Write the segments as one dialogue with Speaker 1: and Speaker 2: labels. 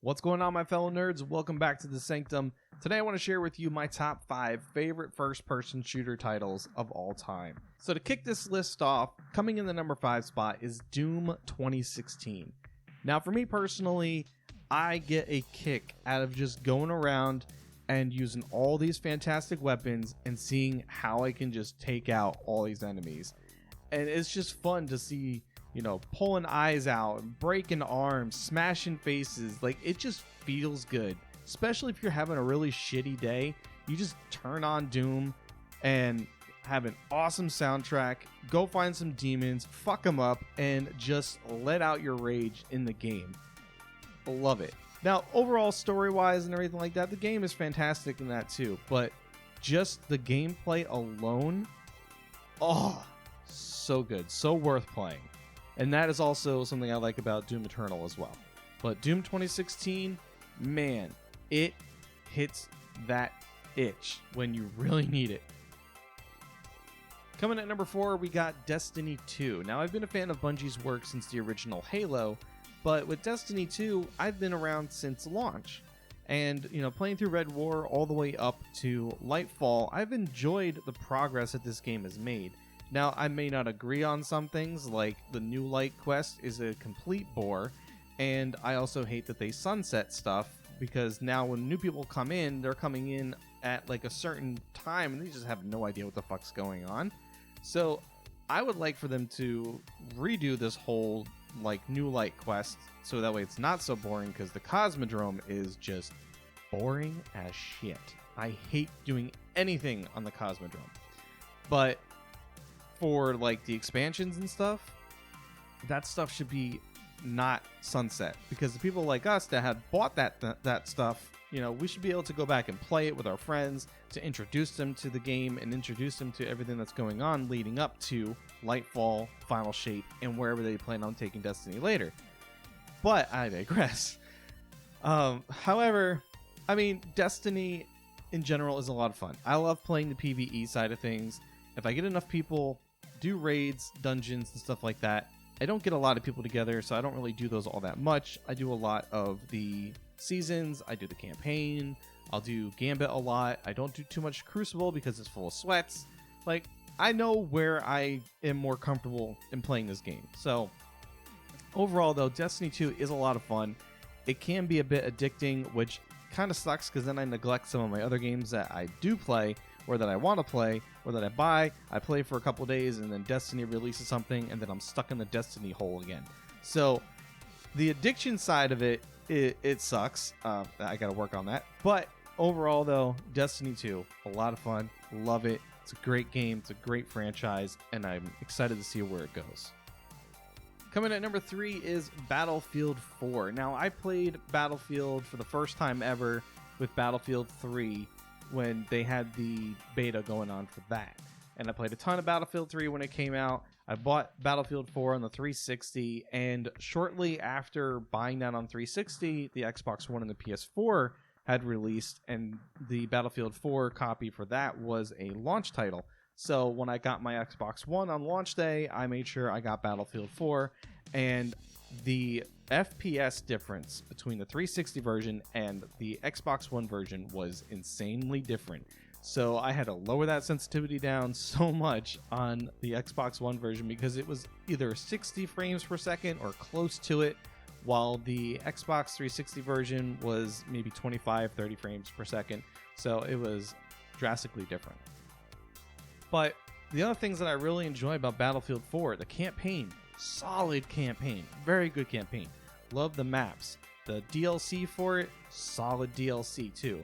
Speaker 1: What's going on, my fellow nerds? Welcome back to the Sanctum. Today I want to share with you my top 5 favorite first-person shooter titles of all time. So to kick this list off, coming in the number 5 spot is Doom 2016. Now for me personally, I get a kick out of just going around and using all these fantastic weapons and seeing how I can just take out all these enemies. And it's just fun to see, you know, pulling eyes out, breaking arms, smashing faces. Like, it just feels good. Especially if you're having a really shitty day. You just turn on Doom and have an awesome soundtrack, go find some demons, fuck them up, and just let out your rage in the game. Love it. Now, overall, story-wise and everything like that, the game is fantastic in that too. But just the gameplay alone, oh, so good. So worth playing. And that is also something I like about Doom Eternal as well. But Doom 2016, man, it hits that itch when you really need it. Coming at number 4, we got Destiny 2. Now, I've been a fan of Bungie's work since the original Halo, but with Destiny 2, I've been around since launch. And, you know, playing through Red War all the way up to Lightfall, I've enjoyed the progress that this game has made. Now, I may not agree on some things, like the New Light quest is a complete bore, and I also hate that they sunset stuff, because now when new people come in, they're coming in at like a certain time, and they just have no idea what the fuck's going on. So, I would like for them to redo this whole, like, New Light quest, so that way it's not so boring, because the Cosmodrome is just boring as shit. I hate doing anything on the Cosmodrome. But for like the expansions and stuff, that stuff should be not sunset, because the people like us that have bought that stuff, you know, we should be able to go back and play it with our friends, to introduce them to the game and introduce them to everything that's going on leading up to Lightfall, Final Shape, and wherever they plan on taking Destiny later. But I digress. However, I mean, Destiny in general is a lot of fun. I love playing the PvE side of things. If I get enough people, do raids, dungeons, and stuff like that. I don't get a lot of people together, so I don't really do those all that much. I do a lot of the seasons. I do the campaign. I'll do Gambit a lot. I don't do too much Crucible because it's full of sweats. Like, I know where I am more comfortable in playing this game. So, overall, though, Destiny 2 is a lot of fun. It can be a bit addicting, which kind of sucks because then I neglect some of my other games that I do play, or that I want to play, or that I buy. I play for a couple days, and then Destiny releases something, and then I'm stuck in the Destiny hole again. So, the addiction side of it sucks. I got to work on that. But overall, though, Destiny 2, a lot of fun. Love it. It's a great game. It's a great franchise, and I'm excited to see where it goes. Coming at number 3 is Battlefield 4. Now, I played Battlefield for the first time ever with Battlefield 3 when they had the beta going on for that. And I played a ton of Battlefield 3 when it came out. I bought Battlefield 4 on the 360, and shortly after buying that on 360, the Xbox One and the PS4 had released, and the Battlefield 4 copy for that was a launch title. So when I got my Xbox One on launch day, I made sure I got Battlefield 4, and the FPS difference between the 360 version and the Xbox One version was insanely different. So I had to lower that sensitivity down so much on the Xbox One version, because it was either 60 frames per second or close to it, while the Xbox 360 version was maybe 25, 30 frames per second. So it was drastically different. But the other things that I really enjoy about Battlefield 4, the campaign, solid campaign, very good campaign. Love the maps. The DLC for it, solid DLC too.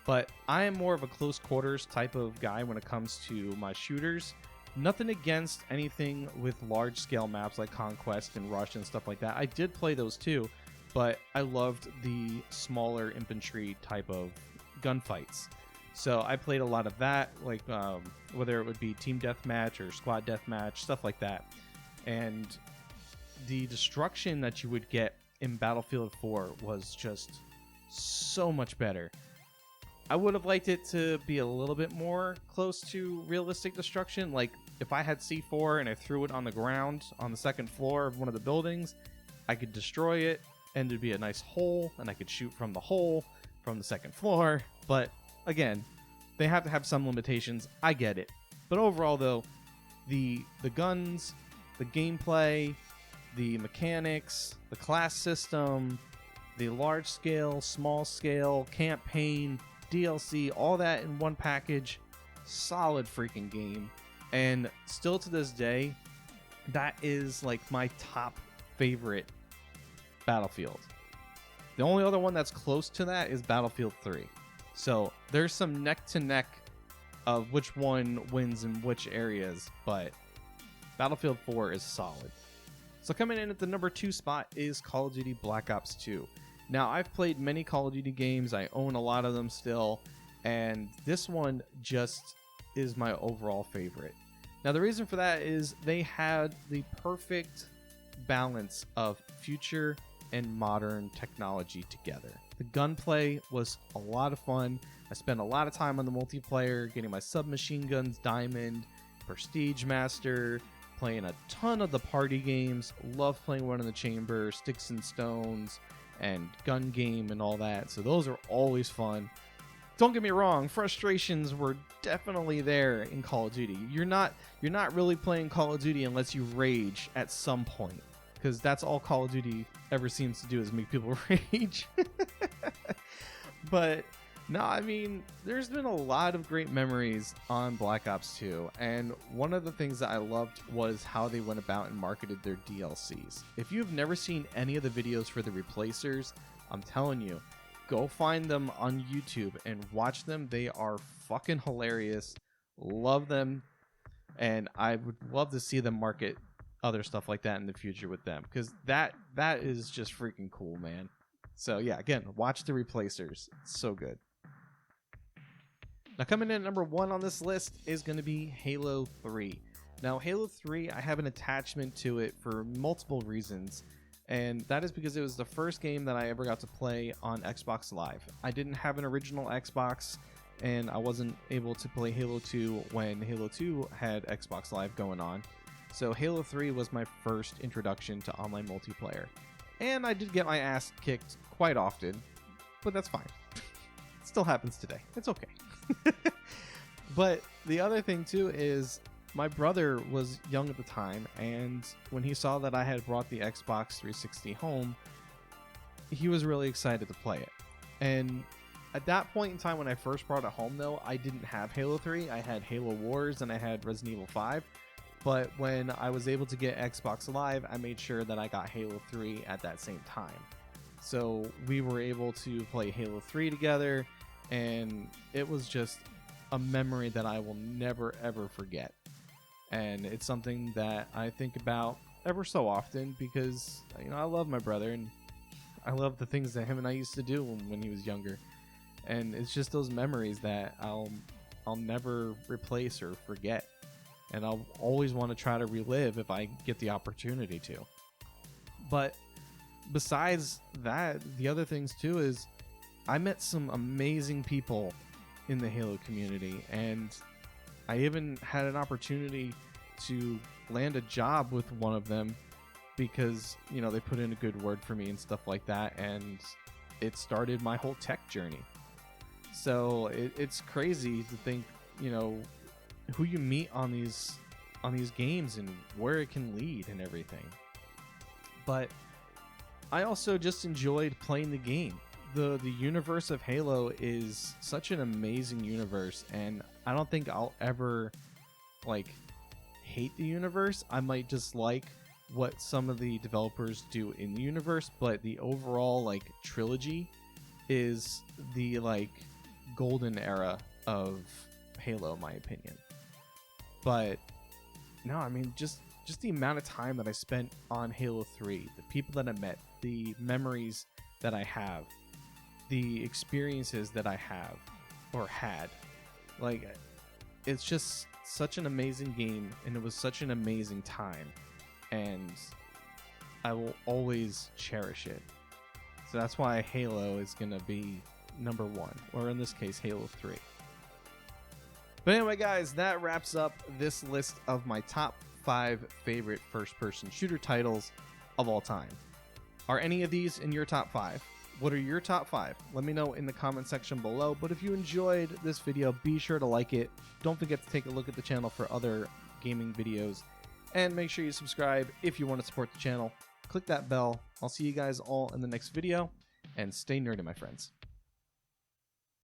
Speaker 1: But I am more of a close quarters type of guy when it comes to my shooters. Nothing against anything with large scale maps like Conquest and Rush and stuff like that. I did play those too, but I loved the smaller infantry type of gunfights. So I played a lot of that, like whether it would be team deathmatch or squad deathmatch, stuff like that. And the destruction that you would get in Battlefield 4 was just so much better. I would have liked it to be a little bit more close to realistic destruction. Like, if I had C4 and I threw it on the ground on the second floor of one of the buildings, I could destroy it. and there'd be a nice hole, and I could shoot from the hole from the second floor. But again, they have to have some limitations. I get it. But overall, though, the guns, the gameplay, the mechanics, the class system, the large scale, small scale, campaign, DLC, all that in one package, solid freaking game. And still to this day, that is like my top favorite Battlefield. The only other one that's close to that is Battlefield 3. So there's some neck to neck of which one wins in which areas, but Battlefield 4 is solid. So coming in at the number 2 spot is Call of Duty Black Ops 2. Now, I've played many Call of Duty games. I own a lot of them still, and this one just is my overall favorite. Now, the reason for that is they had the perfect balance of future and modern technology together. The gunplay was a lot of fun. I spent a lot of time on the multiplayer, getting my submachine guns Diamond, Prestige Master, playing a ton of the party games. Love playing One in the Chamber, Sticks and Stones, and Gun Game and all that. So those are always fun. Don't get me wrong, frustrations were definitely there in Call of Duty. You're not really playing Call of Duty unless you rage at some point, because that's all Call of Duty ever seems to do is make people rage. But no, I mean, there's been a lot of great memories on Black Ops 2, and one of the things that I loved was how they went about and marketed their DLCs. If you've never seen any of the videos for the Replacers, I'm telling you, go find them on YouTube and watch them. They are fucking hilarious. Love them, and I would love to see them market other stuff like that in the future with them, because that is just freaking cool, man. So yeah, again, watch the Replacers. It's so good. Now, coming in at number 1 on this list is going to be Halo 3. Now, Halo 3, I have an attachment to it for multiple reasons, and that is because it was the first game that I ever got to play on Xbox Live. I didn't have an original Xbox, and I wasn't able to play Halo 2 when Halo 2 had Xbox Live going on. So Halo 3 was my first introduction to online multiplayer. And I did get my ass kicked quite often, but that's fine. It still happens today. It's okay. But the other thing too is my brother was young at the time, and when he saw that I had brought the Xbox 360 home, he was really excited to play it. And at that point in time when I first brought it home, though, I didn't have Halo 3. I had Halo Wars and I had Resident Evil 5. But when I was able to get Xbox Live, I made sure that I got Halo 3 at that same time. So we were able to play Halo 3 together, and it was just a memory that I will never ever forget. And it's something that I think about ever so often because, you know, I love my brother and I love the things that him and I used to do when he was younger. And it's just those memories that I'll never replace or forget. And I'll always want to try to relive if I get the opportunity to. But besides that, the other things too is I met some amazing people in the Halo community, and I even had an opportunity to land a job with one of them because, you know, they put in a good word for me and stuff like that, and it started my whole tech journey. So it's crazy to think, you know, who you meet on these games and where it can lead and everything. But I also just enjoyed playing the game. The universe of Halo is such an amazing universe, and I don't think I'll ever hate the universe. I might just like what some of the developers do in the universe, but the overall trilogy is the golden era of Halo, in my opinion. But no, I mean, just the amount of time that I spent on Halo 3, the people that I met, the memories that I have, the experiences that I have or had, it's just such an amazing game, and it was such an amazing time, and I will always cherish it. So that's why Halo is gonna be number 1, or in this case Halo 3. But anyway, guys, that wraps up this list of my top 5 favorite first-person shooter titles of all time. Are any of these in your top 5? What are your top 5? Let me know in the comment section below. But if you enjoyed this video, be sure to like it. Don't forget to take a look at the channel for other gaming videos. And make sure you subscribe if you want to support the channel. Click that bell. I'll see you guys all in the next video. And stay nerdy, my friends.